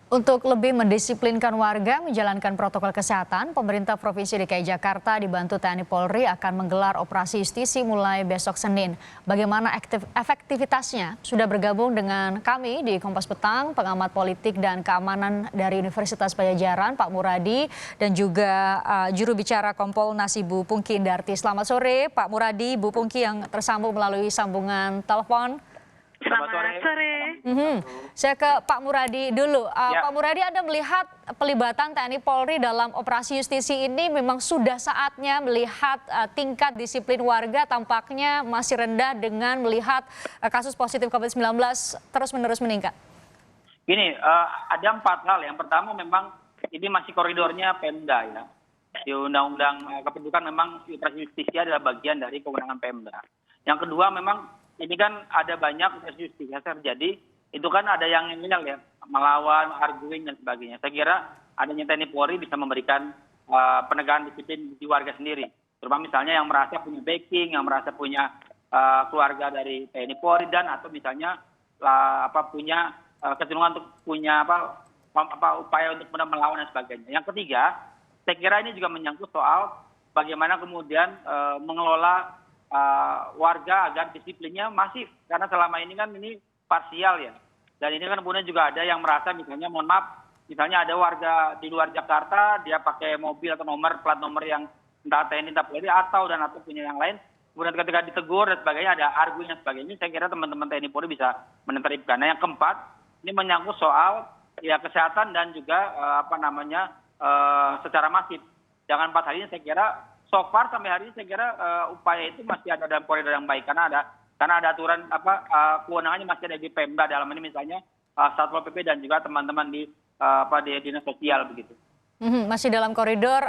Untuk lebih mendisiplinkan warga menjalankan protokol kesehatan, pemerintah Provinsi DKI Jakarta dibantu TNI Polri akan menggelar operasi justisi mulai besok Senin. Bagaimana efektivitasnya? Sudah bergabung dengan kami di Kompas Petang, pengamat politik dan keamanan dari Universitas Padjadjaran, Pak Muradi, dan juga juru bicara Kompolnas Bu Pungki Indarti. Selamat sore, Pak Muradi, Bu Pungki yang tersambung melalui sambungan telepon. Selamat sore. Saya ke Pak Muradi dulu. Ya. Pak Muradi, Anda melihat pelibatan TNI Polri dalam operasi justisi ini memang sudah saatnya melihat tingkat disiplin warga tampaknya masih rendah dengan melihat kasus positif COVID-19 terus-menerus meningkat. Gini, ada 4 hal. Yang pertama memang ini masih koridornya Pemda ya. Di Undang-Undang Kependudukan memang operasi justisi adalah bagian dari kewenangan Pemda. Yang kedua memang ini kan ada banyak operasi justisi yang terjadi. Itu kan ada yang ya, melawan, arguing dan sebagainya. Saya kira adanya TNI Polri bisa memberikan penegakan disiplin di warga sendiri. Terutama misalnya yang merasa punya backing, yang merasa punya keluarga dari TNI Polri dan atau misalnya punya kecenderungan untuk punya upaya untuk melawan dan sebagainya. Yang ketiga, saya kira ini juga menyangkut soal bagaimana kemudian mengelola warga agar disiplinnya masif. Karena selama ini kan ini parsial ya. Dan ini kan kemudian juga ada yang merasa misalnya, mohon maaf, misalnya ada warga di luar Jakarta, dia pakai mobil atau plat nomor yang entah TNI, entah Polri, atau punya yang lain. Kemudian ketika ditegur dan sebagainya, ada argumen dan sebagainya. Saya kira teman-teman TNI Polri bisa menertibkan. Nah yang keempat, ini menyangkut soal ya kesehatan dan juga secara masif. Jangan 4 hari ini saya kira, so far sampai hari ini saya kira upaya itu masih ada dalam koridor yang baik karena ada aturan kewenangannya masih ada di Pemda dalam ini misalnya Satpol PP dan juga teman-teman di dinas sosial begitu. Masih dalam koridor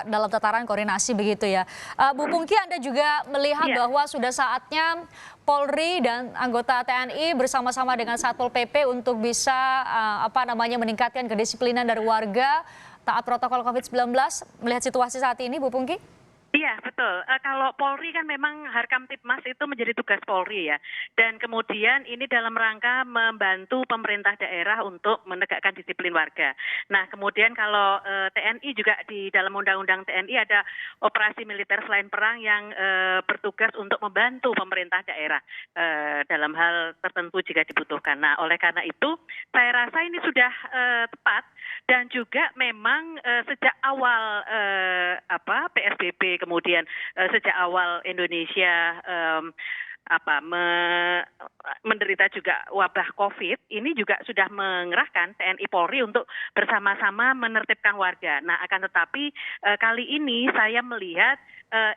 dalam tataran koordinasi begitu ya. Bu Pungki, Anda juga melihat bahwa sudah saatnya Polri dan anggota TNI bersama-sama dengan Satpol PP untuk bisa meningkatkan kedisiplinan dari warga taat protokol COVID-19 melihat situasi saat ini, Bu Pungki? Iya, betul. Kalau Polri kan memang Harkamtibmas itu menjadi tugas Polri ya. Dan kemudian ini dalam rangka membantu pemerintah daerah untuk menegakkan disiplin warga. Nah, kemudian kalau TNI juga di dalam Undang-Undang TNI ada operasi militer selain perang yang bertugas untuk membantu pemerintah daerah dalam hal tertentu jika dibutuhkan. Nah, oleh karena itu saya rasa ini sudah tepat dan juga memang sejak awal PSBB kemudian sejak awal Indonesia menderita juga wabah COVID, ini juga sudah mengerahkan TNI Polri untuk bersama-sama menertibkan warga. Nah, akan tetapi kali ini saya melihat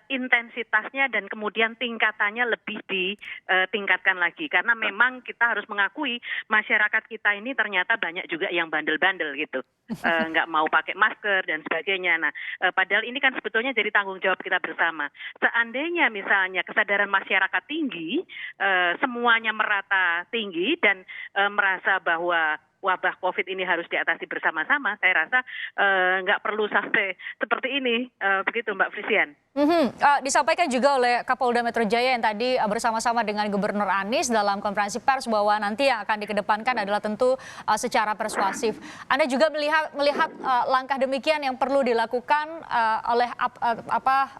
intensitasnya dan kemudian tingkatannya lebih ditingkatkan lagi. Karena memang kita harus mengakui masyarakat kita ini ternyata banyak juga yang bandel-bandel gitu. Nggak mau pakai masker dan sebagainya. Nah, padahal ini kan sebetulnya jadi tanggung jawab kita bersama. Seandainya misalnya kesadaran masyarakat tinggi, semuanya merata tinggi dan merasa bahwa wabah COVID ini harus diatasi bersama-sama, saya rasa nggak perlu sampai seperti ini, begitu Mbak Frisian. Disampaikan juga oleh Kapolda Metro Jaya yang tadi bersama-sama dengan Gubernur Anies dalam konferensi pers bahwa nanti yang akan dikedepankan adalah tentu secara persuasif. Anda juga melihat langkah demikian yang perlu dilakukan oleh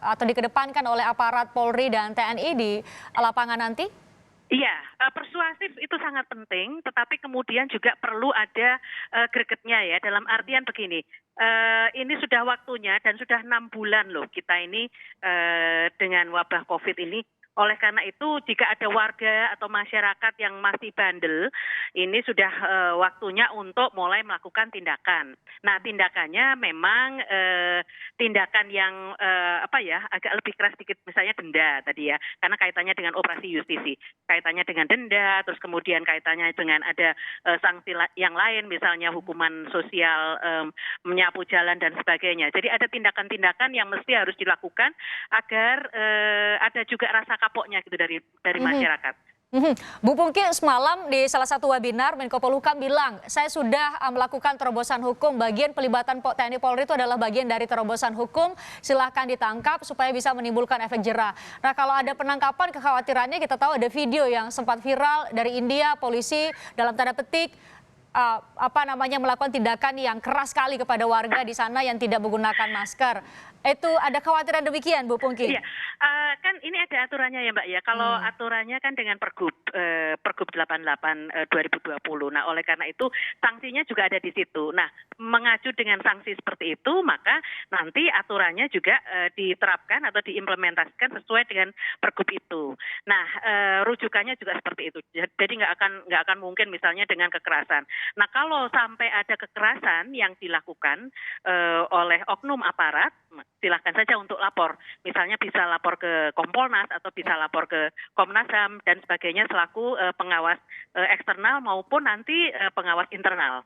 atau dikedepankan oleh aparat Polri dan TNI di lapangan nanti? Iya, persuasif itu sangat penting, tetapi kemudian juga perlu ada gregetnya ya, dalam artian begini, ini sudah waktunya dan sudah 6 bulan loh kita ini dengan wabah COVID ini. Oleh karena itu, jika ada warga atau masyarakat yang masih bandel, ini sudah waktunya untuk mulai melakukan tindakan. Nah, tindakannya memang tindakan yang agak lebih keras sedikit, misalnya denda tadi ya, karena kaitannya dengan operasi justisi, kaitannya dengan denda, terus kemudian kaitannya dengan ada sanksi yang lain, misalnya hukuman sosial, menyapu jalan dan sebagainya. Jadi ada tindakan-tindakan yang mesti harus dilakukan agar ada juga rasa kapoknya gitu dari masyarakat. Bu Pungki, semalam di salah satu webinar Menko Polhukam bilang, saya sudah melakukan terobosan hukum, bagian pelibatan TNI Polri itu adalah bagian dari terobosan hukum, silahkan ditangkap supaya bisa menimbulkan efek jera. Nah, kalau ada penangkapan, kekhawatirannya kita tahu ada video yang sempat viral dari India, polisi dalam tanda petik melakukan tindakan yang keras sekali kepada warga di sana yang tidak menggunakan masker. Itu ada kekhawatiran demikian, Bu Pungki? Iya, kan ini ada aturannya ya Mbak ya. Kalau aturannya kan dengan Pergub 88 2020. Nah, oleh karena itu sanksinya juga ada di situ. Nah, mengacu dengan sanksi seperti itu, maka nanti aturannya juga diterapkan atau diimplementasikan sesuai dengan Pergub itu. Nah, rujukannya juga seperti itu. Jadi nggak akan mungkin misalnya dengan kekerasan. Nah, kalau sampai ada kekerasan yang dilakukan oleh oknum aparat, silahkan saja untuk lapor. Misalnya bisa lapor ke Kompolnas atau bisa lapor ke Komnas HAM dan sebagainya selaku pengawas eksternal maupun nanti pengawas internal.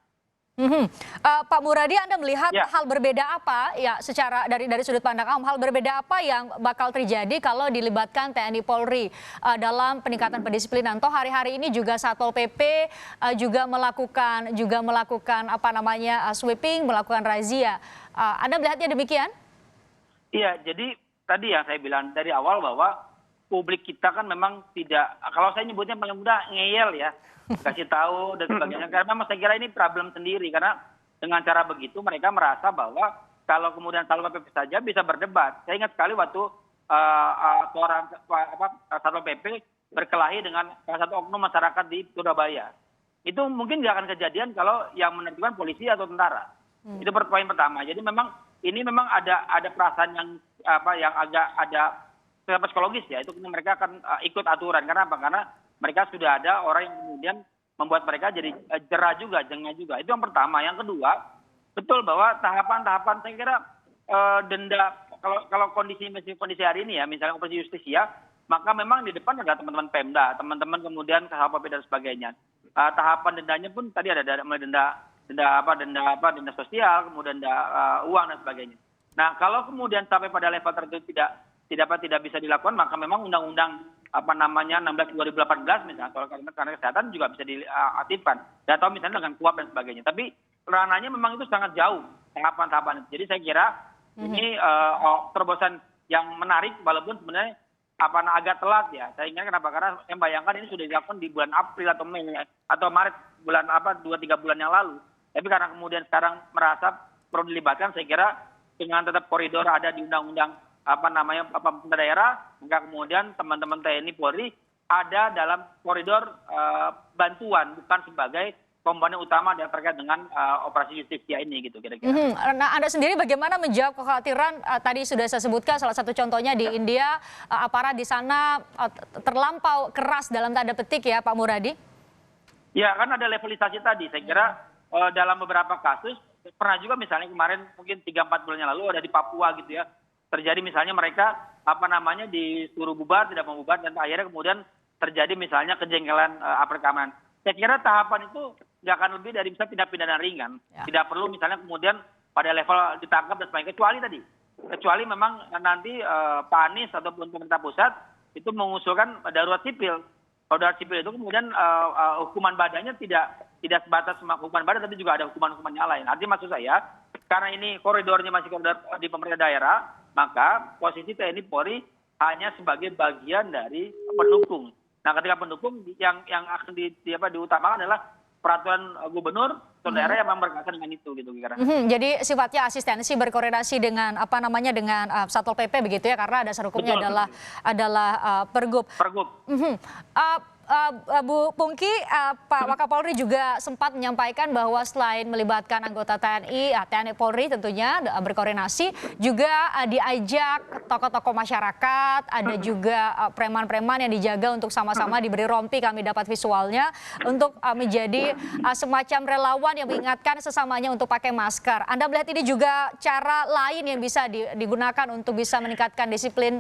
Pak Muradi, Anda melihat Ya. hal berbeda apa ya secara dari sudut pandang awam, hal berbeda apa yang bakal terjadi kalau dilibatkan TNI Polri dalam peningkatan pendisiplinan? Toh hari-hari ini juga Satpol PP juga melakukan sweeping, melakukan razia. Anda melihatnya demikian? Iya, jadi tadi yang saya bilang dari awal bahwa publik kita kan memang tidak, kalau saya nyebutnya paling mudah ngeyel ya, kasih tahu dan sebagainya. Karena memang saya kira ini problem sendiri, karena dengan cara begitu mereka merasa bahwa kalau kemudian Satpol PP saja bisa berdebat. Saya ingat sekali waktu Satpol PP berkelahi dengan salah satu oknum masyarakat di Surabaya. Itu mungkin nggak akan kejadian kalau yang menertibkan polisi atau tentara. Itu poin pertama. Jadi ini memang ada perasaan yang agak ada psikologis ya. Itu mereka akan ikut aturan. Karena apa? Karena mereka sudah ada orang yang kemudian membuat mereka jadi jengah juga. Itu yang pertama. Yang kedua, betul bahwa tahapan-tahapan saya kira denda kalau kondisi hari ini ya, misalnya operasi justisia, maka memang di depan ada teman-teman Pemda, teman-teman kemudian KHPP dan sebagainya. Tahapan dendanya pun tadi ada mulai denda sosial, kemudian denda uang dan sebagainya. Nah, kalau kemudian sampai pada level tertentu tidak bisa dilakukan, maka memang undang-undang 16 2018 misalnya soal karena kesehatan juga bisa diaktifkan. Atau misalnya dengan KUHP dan sebagainya. Tapi ranahnya memang itu sangat jauh tahapan-tahapan itu. Jadi saya kira ini terobosan yang menarik walaupun sebenarnya agak telat ya. Saya ingat kenapa? Karena saya bayangkan ini sudah dilakukan di bulan April atau Mei atau Maret, bulan 2-3 bulan yang lalu. Tapi karena kemudian sekarang merasa perlu dilibatkan, saya kira dengan tetap koridor ada di undang-undang pemerintah daerah, maka kemudian teman-teman TNI Polri ada dalam koridor bantuan, bukan sebagai komponen utama yang terkait dengan operasi justisia ini gitu kira-kira. Nah, Anda sendiri bagaimana menjawab kekhawatiran tadi sudah saya sebutkan salah satu contohnya di India, aparat di sana terlampau keras dalam tanda petik ya Pak Muradi? Ya, kan ada levelisasi tadi. Saya kira dalam beberapa kasus pernah juga misalnya kemarin mungkin 3-4 bulan yang lalu ada di Papua gitu ya. Terjadi misalnya mereka disuruh bubar, tidak mau bubar, dan akhirnya kemudian terjadi misalnya kejengkelan aparat keamanan. Saya kira tahapan itu nggak akan lebih dari bisa tindak pidana ringan. Ya. Tidak perlu misalnya kemudian pada level ditangkap dan sebagainya. Kecuali memang nanti Pak Anies ataupun pemerintah pusat itu mengusulkan darurat sipil. Kalau darurat sipil itu kemudian hukuman badannya tidak sebatas hukuman badan, tapi juga ada hukuman-hukuman yang lain. Artinya maksud saya, karena ini koridornya masih koridor di pemerintah daerah, maka posisi TNI Polri hanya sebagai bagian dari pendukung. Nah, ketika pendukung yang akan diutamakan adalah peraturan gubernur atau daerah yang memang berkaitan dengan itu gitu kira. Jadi sifatnya asistensi berkoordinasi dengan dengan Satpol PP begitu ya, karena dasar hukumnya adalah Pergub. Bu Pungki, Pak Wakapolri juga sempat menyampaikan bahwa selain melibatkan anggota TNI Polri tentunya berkoordinasi, juga diajak tokoh-tokoh masyarakat, ada juga preman-preman yang dijaga untuk sama-sama diberi rompi, kami dapat visualnya, untuk menjadi semacam relawan yang mengingatkan sesamanya untuk pakai masker. Anda melihat ini juga cara lain yang bisa digunakan untuk bisa meningkatkan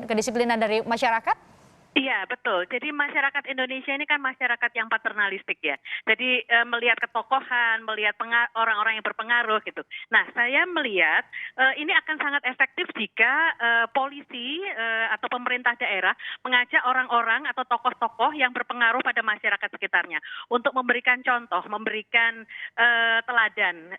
kedisiplinan dari masyarakat? Iya, betul. Jadi masyarakat Indonesia ini kan masyarakat yang paternalistik ya. Jadi melihat ketokohan, melihat orang-orang yang berpengaruh gitu. Nah, saya melihat ini akan sangat efektif jika polisi atau pemerintah daerah mengajak orang-orang atau tokoh-tokoh yang berpengaruh pada masyarakat sekitarnya untuk memberikan contoh, memberikan teladan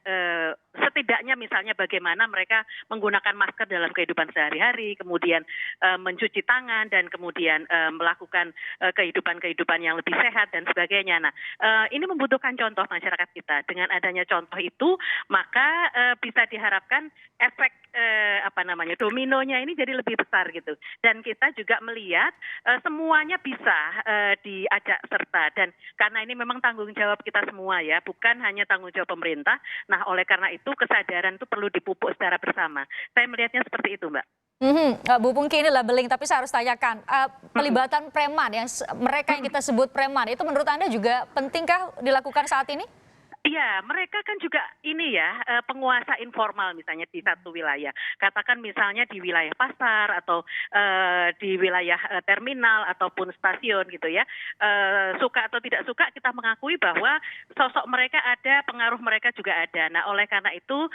setidaknya misalnya bagaimana mereka menggunakan masker dalam kehidupan sehari-hari, kemudian mencuci tangan dan kemudian melakukan kehidupan-kehidupan yang lebih sehat dan sebagainya. Nah, ini membutuhkan contoh masyarakat kita. Dengan adanya contoh itu, maka bisa diharapkan efek dominonya ini jadi lebih besar gitu. Dan kita juga melihat semuanya bisa diajak serta, dan karena ini memang tanggung jawab kita semua ya, bukan hanya tanggung jawab pemerintah. Nah, oleh karena itu kesadaran itu perlu dipupuk secara bersama. Saya melihatnya seperti itu, Mbak. Bu Pungki, ini labeling, tapi saya harus tanyakan, pelibatan preman mereka yang kita sebut preman itu menurut Anda juga pentingkah dilakukan saat ini? Iya, mereka kan juga ini ya, penguasa informal misalnya di satu wilayah. Katakan misalnya di wilayah pasar atau di wilayah terminal ataupun stasiun gitu ya. Suka atau tidak suka kita mengakui bahwa sosok mereka ada, pengaruh mereka juga ada. Nah, oleh karena itu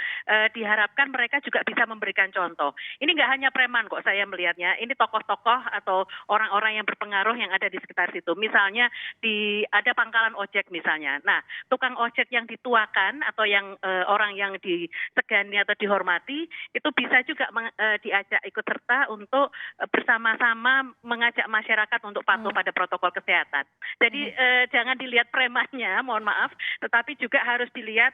diharapkan mereka juga bisa memberikan contoh. Ini nggak hanya preman kok saya melihatnya, ini tokoh-tokoh atau orang-orang yang berpengaruh yang ada di sekitar situ. Misalnya ada pangkalan ojek misalnya. Nah, tukang ojek yang dituakan atau yang orang yang disegani atau dihormati itu bisa juga diajak ikut serta untuk bersama-sama mengajak masyarakat untuk patuh pada protokol kesehatan. Jadi jangan dilihat premannya, mohon maaf, tetapi juga harus dilihat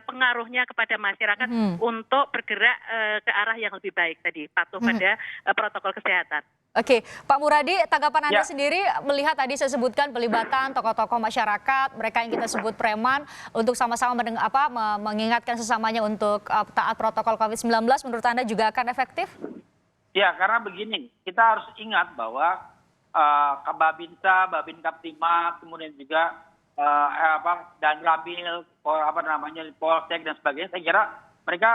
pengaruhnya kepada masyarakat untuk bergerak ke arah yang lebih baik tadi, patuh pada protokol kesehatan. Oke, Pak Muradi, tanggapan Anda sendiri melihat tadi saya sebutkan pelibatan tokoh-tokoh masyarakat, mereka yang kita sebut preman, untuk sama-sama mengingatkan sesamanya untuk taat protokol COVID-19, menurut Anda juga akan efektif? Ya, karena begini, kita harus ingat bahwa Babinsa, Babin Kaptimas, kemudian juga Danramil, Polsek dan sebagainya, saya kira mereka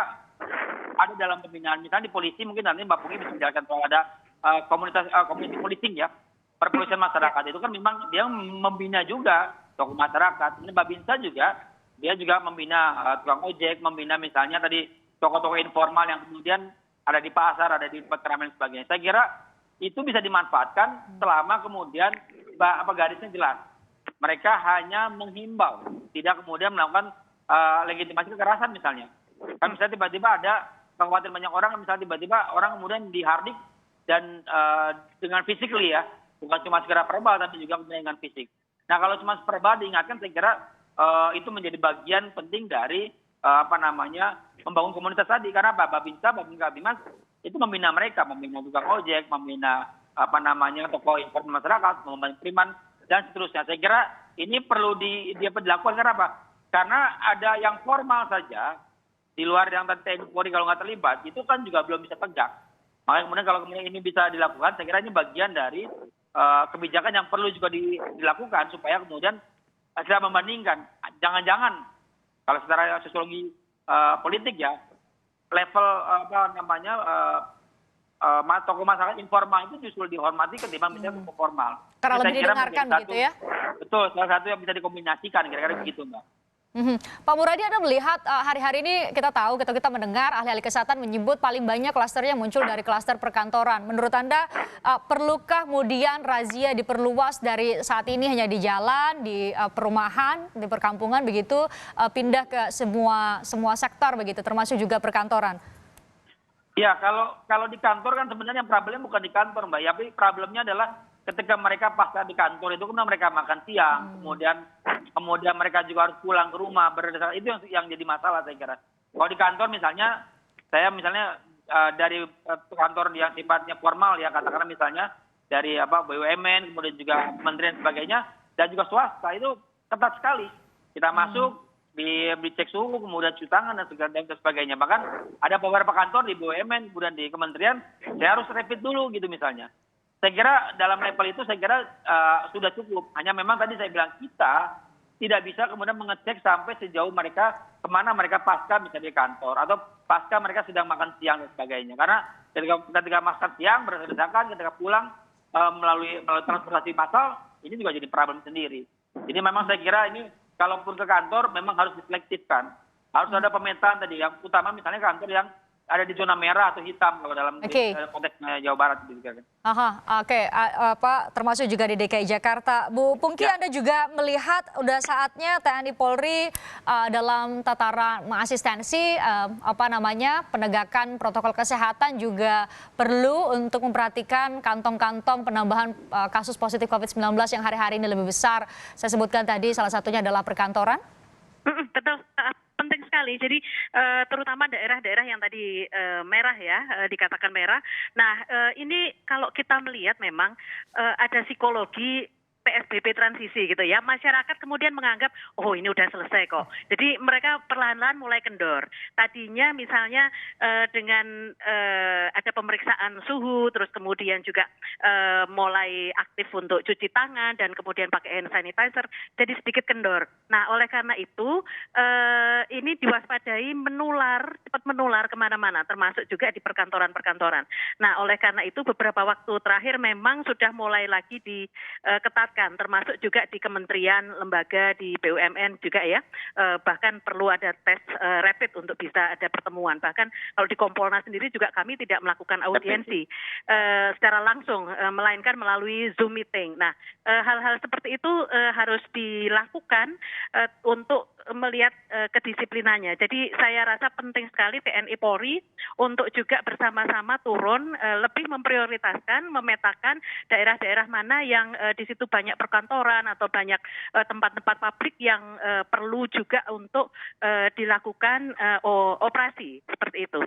ada dalam pembinaan. Misalnya di polisi, mungkin nanti Mbak Pungki bisa menjelaskan kalau ada komuniti policing ya, perpolisian masyarakat itu kan memang dia membina juga tokoh masyarakat. Ini Babinsa juga, dia juga membina tukang ojek, membina misalnya tadi tokoh-tokoh informal yang kemudian ada di pasar, ada di tempat keramaian dan sebagainya. Saya kira itu bisa dimanfaatkan selama kemudian garisnya jelas. Mereka hanya menghimbau, tidak kemudian melakukan legitimasi kekerasan misalnya. Kan misalnya tiba-tiba ada kekhawatiran banyak orang, misalnya tiba-tiba orang kemudian dihardik dan dengan physically ya, bukan cuma sekedar verbal tapi juga dengan fisik. Nah, kalau cuma verbal diingatkan, saya kira itu menjadi bagian penting dari membangun komunitas tadi. Karena Babinsa, Babin Kaptimas itu membina mereka, membina tukang ojek, membina tokoh informal masyarakat, membina preman dan seterusnya. Saya kira ini perlu dilakukan. Karena apa? Karena ada yang formal saja di luar yang TNI Polri kalau nggak terlibat, itu kan juga belum bisa tegak. Makanya kemudian kalau ini bisa dilakukan, saya kira ini bagian dari kebijakan yang perlu juga dilakukan supaya kemudian kita membandingkan. Jangan-jangan kalau secara sosiologi politik ya, level tokoh masyarakat informal itu justru dihormati ketimbang misalnya tokoh formal. Karena lebih didengarkan begitu ya? Betul, salah satu yang bisa dikombinasikan kira-kira begitu, Mbak. Pak Muradi, Anda melihat hari-hari ini kita tahu, kita mendengar ahli-ahli kesehatan menyebut paling banyak klasternya muncul dari klaster perkantoran. Menurut Anda, perlukah kemudian razia diperluas dari saat ini hanya di jalan, di perumahan, di perkampungan begitu, pindah ke semua sektor begitu, termasuk juga perkantoran? Ya, kalau di kantor kan sebenarnya problemnya bukan di kantor, Mbak. Ya, tapi problemnya adalah ketika mereka pasca di kantor itu kemudian mereka makan siang, kemudian mereka juga harus pulang ke rumah, itu yang jadi masalah saya kira. Kalau di kantor misalnya, saya dari kantor yang sifatnya formal ya, katakanlah misalnya dari BUMN, kemudian juga kementerian sebagainya, dan juga swasta itu ketat sekali. Kita masuk, dicek suhu, kemudian cuci tangan dan sebagainya. Bahkan ada beberapa kantor di BUMN, kemudian di kementerian, saya harus rapid dulu gitu misalnya. Saya kira dalam level itu saya kira sudah cukup. Hanya memang tadi saya bilang kita tidak bisa kemudian mengecek sampai sejauh mereka kemana mereka pasca misalnya di kantor atau pasca mereka sedang makan siang dan sebagainya. Karena ketika makan siang berdesakan, ketika pulang melalui transportasi massal ini juga jadi problem sendiri. Jadi memang saya kira ini kalaupun ke kantor memang harus diselektifkan. Harus ada pemetaan tadi yang utama misalnya kantor yang ada di zona merah atau hitam kalau dalam konteks Jawa Barat gitu kan. Termasuk juga di DKI Jakarta. Bu Pungki, Anda juga melihat udah saatnya TNI Polri dalam tataran mengasistensi penegakan protokol kesehatan juga perlu untuk memperhatikan kantong-kantong penambahan kasus positif COVID-19 yang hari-hari ini lebih besar. Saya sebutkan tadi salah satunya adalah perkantoran. Betul. Penting sekali. Jadi terutama daerah-daerah yang tadi merah ya, dikatakan merah. Nah, ini kalau kita melihat memang ada psikologi PSBB transisi gitu ya. Masyarakat kemudian menganggap, oh ini udah selesai kok. Jadi mereka perlahan-lahan mulai kendor. Tadinya misalnya dengan ada pemeriksaan suhu, terus kemudian juga mulai aktif untuk cuci tangan dan kemudian pakai hand sanitizer, jadi sedikit kendor. Nah, oleh karena itu ini diwaspadai cepat menular kemana-mana, termasuk juga di perkantoran-perkantoran. Nah, oleh karena itu beberapa waktu terakhir memang sudah mulai lagi diketatkan, termasuk juga di kementerian, lembaga, di BUMN juga ya. Bahkan perlu ada tes rapid untuk bisa ada pertemuan. Bahkan kalau di Kompolnas sendiri juga kami tidak melakukan audiensi secara langsung, melainkan melalui Zoom meeting. Nah, hal-hal seperti itu harus dilakukan untuk melihat kedisiplinannya. Jadi saya rasa penting sekali TNI Polri untuk juga bersama-sama turun, lebih memprioritaskan, memetakan daerah-daerah mana yang di situ banyak perkantoran atau banyak tempat-tempat publik yang perlu juga untuk dilakukan operasi seperti itu.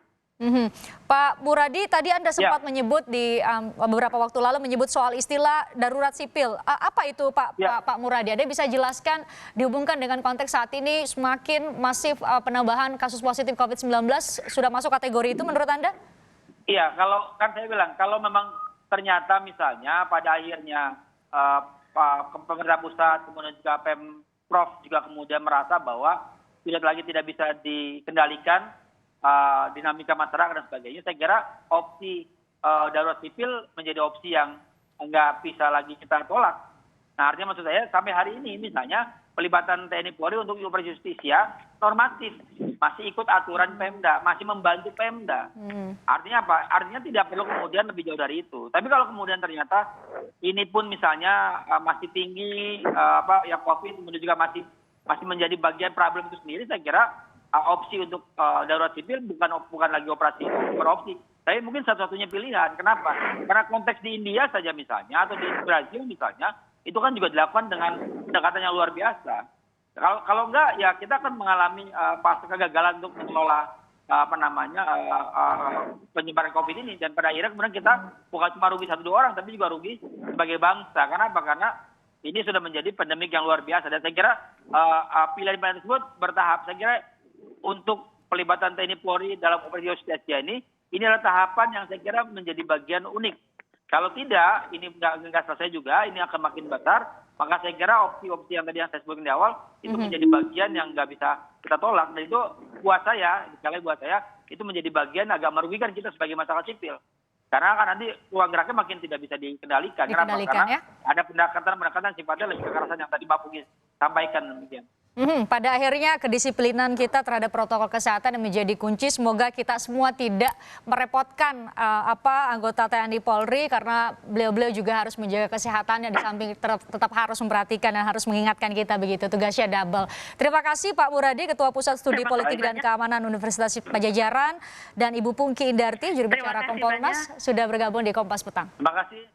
Pak Muradi, tadi Anda sempat menyebut di beberapa waktu lalu menyebut soal istilah darurat sipil. Apa itu Pak Muradi? Anda bisa jelaskan dihubungkan dengan konteks saat ini semakin masif penambahan kasus positif COVID-19 sudah masuk kategori itu menurut Anda? Iya, kalau kan saya bilang kalau memang ternyata misalnya pada akhirnya pemerintah pusat kemudian juga Pemprov juga kemudian merasa bahwa tidak bisa dikendalikan dinamika masyarakat dan sebagainya, saya kira opsi darurat sipil menjadi opsi yang nggak bisa lagi kita tolak. Nah, artinya maksud saya sampai hari ini misalnya pelibatan TNI Polri untuk operasi justisia normatif, masih ikut aturan Pemda, masih membantu Pemda. Artinya apa? Artinya tidak perlu kemudian lebih jauh dari itu. Tapi kalau kemudian ternyata ini pun misalnya masih tinggi COVID, kemudian juga masih menjadi bagian problem itu sendiri, saya kira opsi untuk darurat sipil bukan lagi beropsi, tapi mungkin satu-satunya pilihan. Kenapa? Karena konteks di India saja misalnya atau di Brazil misalnya itu kan juga dilakukan dengan pendekatan yang luar biasa. Kalau enggak ya kita akan mengalami fase kegagalan untuk mengelola penyebaran COVID ini, dan pada akhirnya kemudian kita bukan cuma rugi 1-2 orang tapi juga rugi sebagai bangsa. Kenapa? Karena ini sudah menjadi pandemik yang luar biasa, dan saya kira pilihan-pilihan tersebut bertahap. Saya kira untuk pelibatan TNI Polri dalam operasi justisia ini adalah tahapan yang saya kira menjadi bagian unik. Kalau tidak, ini nggak selesai juga, ini akan makin besar. Maka saya kira opsi-opsi yang tadi yang saya sebutkan di awal itu menjadi bagian yang nggak bisa kita tolak. Dan itu buat saya itu menjadi bagian agak merugikan kita sebagai masyarakat sipil. Karena kan nanti ruang geraknya makin tidak bisa dikendalikan. Kenapa? Karena ada pendekatan sifatnya lebih kekerasan yang tadi Mbak Pungki sampaikan demikian. Pada akhirnya kedisiplinan kita terhadap protokol kesehatan yang menjadi kunci. Semoga kita semua tidak merepotkan anggota TNI Polri, karena beliau-beliau juga harus menjaga kesehatannya di samping tetap harus memperhatikan dan harus mengingatkan kita begitu. Tugasnya double. Terima kasih Pak Muradi, Ketua Pusat Studi Politik dan Keamanan Universitas Padjadjaran, dan Ibu Pungki Indarti, juru bicara Kompolnas, sudah bergabung di Kompas Petang. Terima kasih.